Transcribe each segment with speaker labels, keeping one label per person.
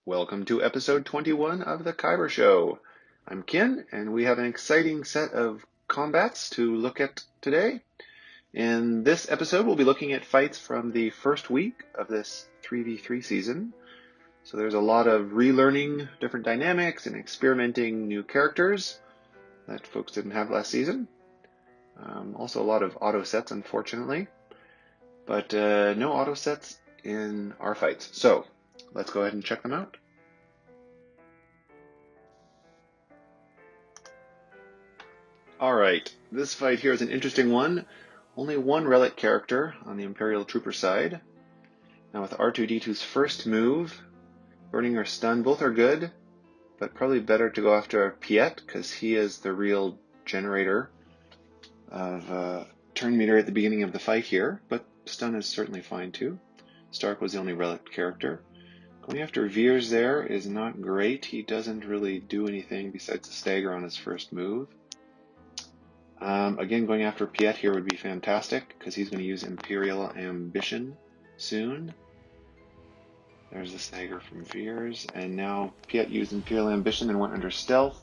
Speaker 1: Welcome to episode 21 of the Kyber Show. I'm Ken, and we have an exciting set of combats to look at today. In this episode, we'll be looking at fights from the first week of this 3v3 season. So there's a lot of relearning different dynamics and experimenting new characters that folks didn't have last season. Also a lot of auto sets, unfortunately, but no auto sets in our fights. So let's go ahead and check them out. Alright, this fight here is an interesting one. Only one Relic character on the Imperial Trooper side. Now with R2-D2's first move, Burning or Stun, both are good, but probably better to go after Piet, because he is the real generator of turn meter at the beginning of the fight here, but Stun is certainly fine too. Stark was the only Relic character. Going after Veers there is not great. He doesn't really do anything besides a stagger on his first move. Again, going after Piet here would be fantastic, because he's going to use Imperial Ambition soon. There's the stagger from Veers, and now Piet used Imperial Ambition and went under Stealth.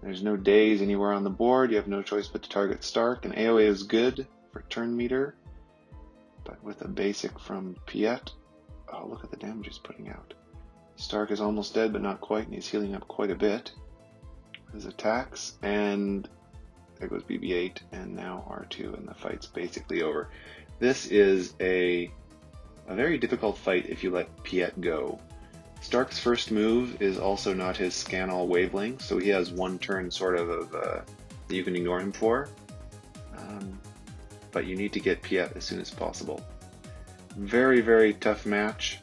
Speaker 1: There's no days anywhere on the board. You have no choice but to target Stark, and AoE is good for turn meter, but with a basic from Piet, oh, look at the damage he's putting out. Stark is almost dead, but not quite, and he's healing up quite a bit. His attacks, and there goes BB-8, and now R2, and the fight's basically over. This is a very difficult fight if you let Piet go. Stark's first move is also not his scan all wavelength, so he has one turn sort of that you can ignore him for. But you need to get Piet as soon as possible. Very, very tough match,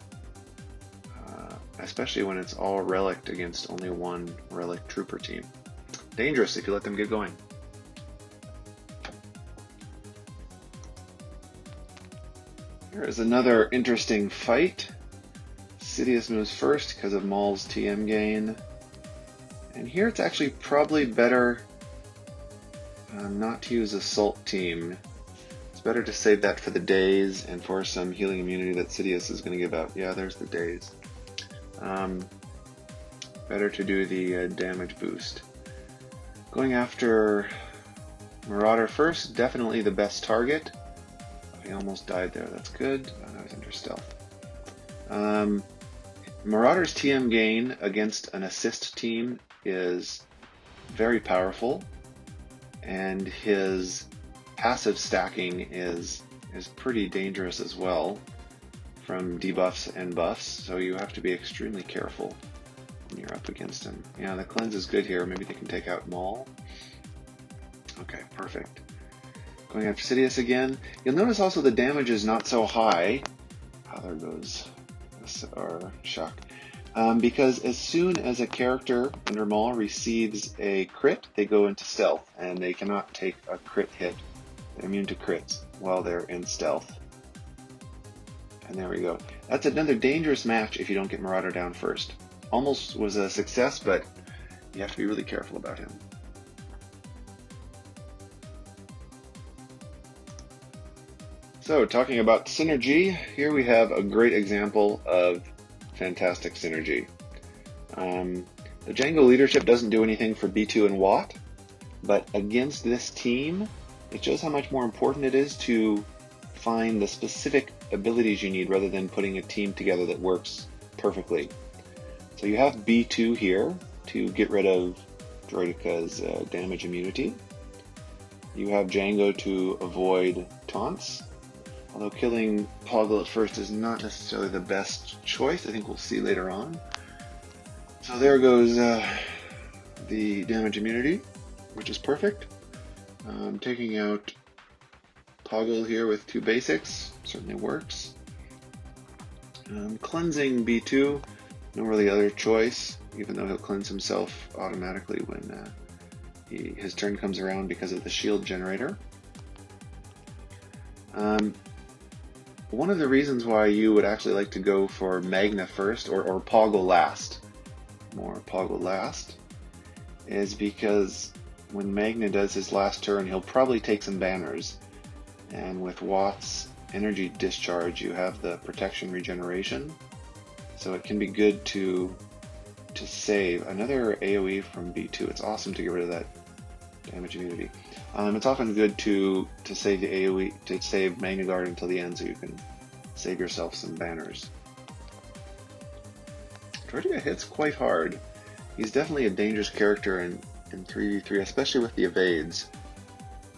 Speaker 1: especially when it's all Relic against only one Relic Trooper team. Dangerous if you let them get going. Here is another interesting fight. Sidious moves first because of Maul's TM gain. And here it's actually probably better not to use Assault Team. It's better to save that for the days and for some healing immunity that Sidious is going to give out. Yeah, there's the days. Better to do the damage boost. Going after Marauder first, definitely the best target. He almost died there, that's good. Oh, no, he's under stealth. Marauder's TM gain against an assist team is very powerful, and his passive stacking is pretty dangerous as well from debuffs and buffs, so you have to be extremely careful when you're up against him. Yeah, the cleanse is good here. Maybe they can take out Maul. Okay, perfect. Going after Sidious again. You'll notice also the damage is not so high. Oh, there goes our shock. Because as soon as a character under Maul receives a crit, they go into stealth, and they cannot take a crit hit. They're immune to crits while they're in stealth. And there we go. That's another dangerous match if you don't get Marauder down first. Almost was a success, but you have to be really careful about him. So, talking about synergy, here we have a great example of fantastic synergy. The Django leadership doesn't do anything for B2 and Watt, but against this team, it shows how much more important it is to find the specific abilities you need rather than putting a team together that works perfectly. So you have B2 here to get rid of Droideca's damage immunity. You have Django to avoid taunts. Although killing Poggle at first is not necessarily the best choice, I think we'll see later on. So there goes the damage immunity, which is perfect. Taking out Poggle here with 2 basics certainly works. Cleansing B2, no really other choice, even though he'll cleanse himself automatically when his turn comes around because of the shield generator. One of the reasons why you would actually like to go for Magna first, or Poggle last, more Poggle last, is because when Magna does his last turn, he'll probably take some banners. And with Watt's energy discharge, you have the protection regeneration. So it can be good to save. Another AoE from B2. It's awesome to get rid of that damage immunity. It's often good to save the AoE, to save Magnaguard until the end so you can save yourself some banners. Tortiga hits quite hard. He's definitely a dangerous character in 3v3, especially with the evades,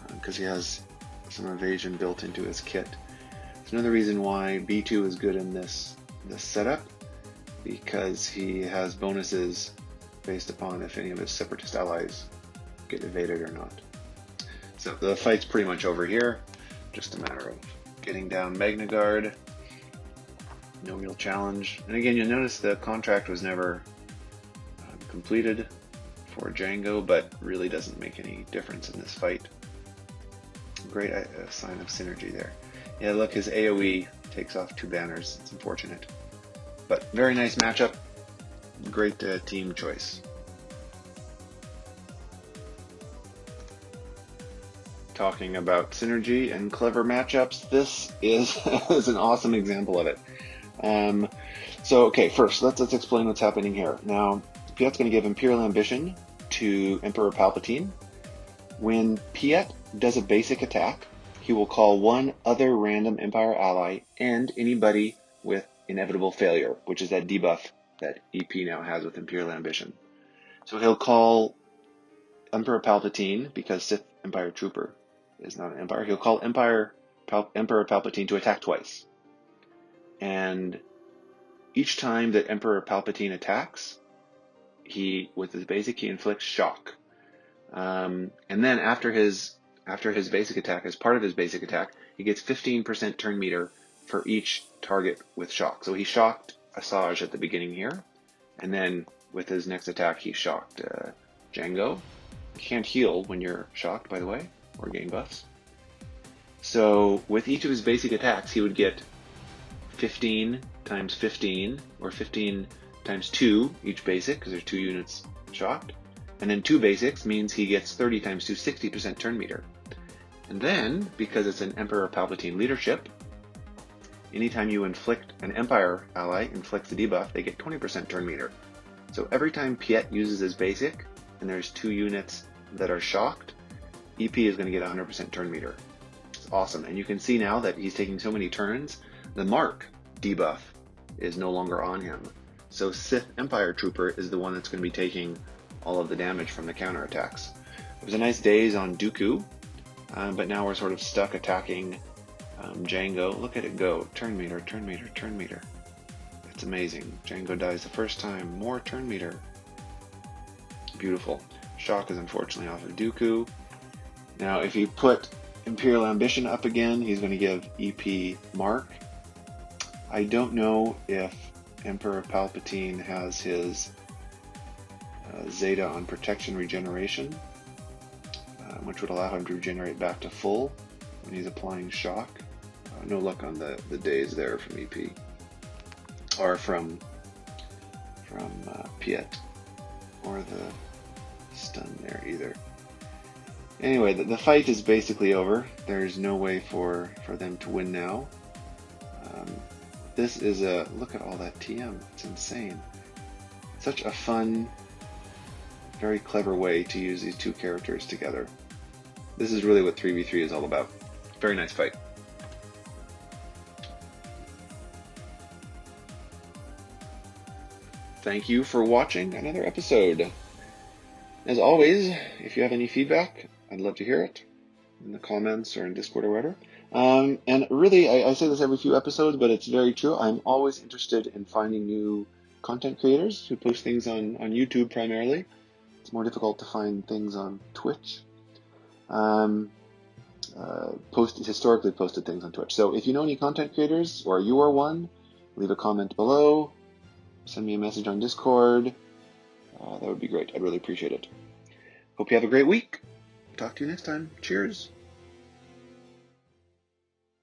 Speaker 1: because he has some evasion built into his kit. It's another reason why B2 is good in this setup, because he has bonuses based upon if any of his separatist allies get evaded or not. So the fight's pretty much over here. Just a matter of getting down Magnaguard. No real challenge. And again, you'll notice the contract was never completed for Django, but really doesn't make any difference in this fight. Great sign of synergy there. Yeah, look, his AoE takes off 2 banners. It's unfortunate. But very nice matchup. Great team choice. Talking about synergy and clever matchups, this is, is an awesome example of it. So, okay, first, let's explain what's happening here. Now, Piet's going to give Imperial Ambition to Emperor Palpatine. When Piet does a basic attack, he will call one other random Empire ally and anybody with Inevitable Failure, which is that debuff that EP now has with Imperial Ambition. So he'll call Emperor Palpatine, because Sith Empire Trooper is not an Empire. He'll call Emperor Palpatine to attack twice. And each time that Emperor Palpatine attacks, with his basic, he inflicts shock. And then after his basic attack, as part of his basic attack, he gets 15% turn meter for each target with shock. So he shocked Asajj at the beginning here, and then with his next attack, he shocked Django. You can't heal when you're shocked, by the way, or gain buffs. So with each of his basic attacks, he would get 15 times 15, or 15 times 2 each basic, because there's 2 units shocked. And then 2 basics means he gets 30 times 2, 60% turn meter. And then, because it's an Emperor Palpatine leadership, anytime you inflict an Empire ally, inflicts a debuff, they get 20% turn meter. So every time Piet uses his basic, and there's 2 units that are shocked, EP is going to get 100% turn meter. It's awesome. And you can see now that he's taking so many turns, the Mark debuff is no longer on him. So Sith Empire Trooper is the one that's going to be taking all of the damage from the counterattacks. It was a nice days on Dooku, but now we're sort of stuck attacking Django. Look at it go. Turn meter, turn meter, turn meter. It's amazing. Django dies the first time. More turn meter. Beautiful. Shock is unfortunately off of Dooku. Now if you put Imperial Ambition up again, he's going to give EP Mark. I don't know if Emperor Palpatine has his Zeta on Protection Regeneration, which would allow him to regenerate back to full when he's applying shock. No luck on the days there from EP, or from Piet, or the stun there either. Anyway, the fight is basically over. There's no way for them to win now. This is look at all that TM. It's insane. Such a fun, very clever way to use these 2 characters together. This is really what 3v3 is all about. Very nice fight. Thank you for watching another episode. As always, if you have any feedback, I'd love to hear it in the comments or in Discord or whatever. And really, I say this every few episodes, but it's very true. I'm always interested in finding new content creators who post things on YouTube primarily. It's more difficult to find things on Twitch. Historically posted things on Twitch. So if you know any content creators, or you are one, leave a comment below. Send me a message on Discord. That would be great. I'd really appreciate it. Hope you have a great week. Talk to you next time. Cheers.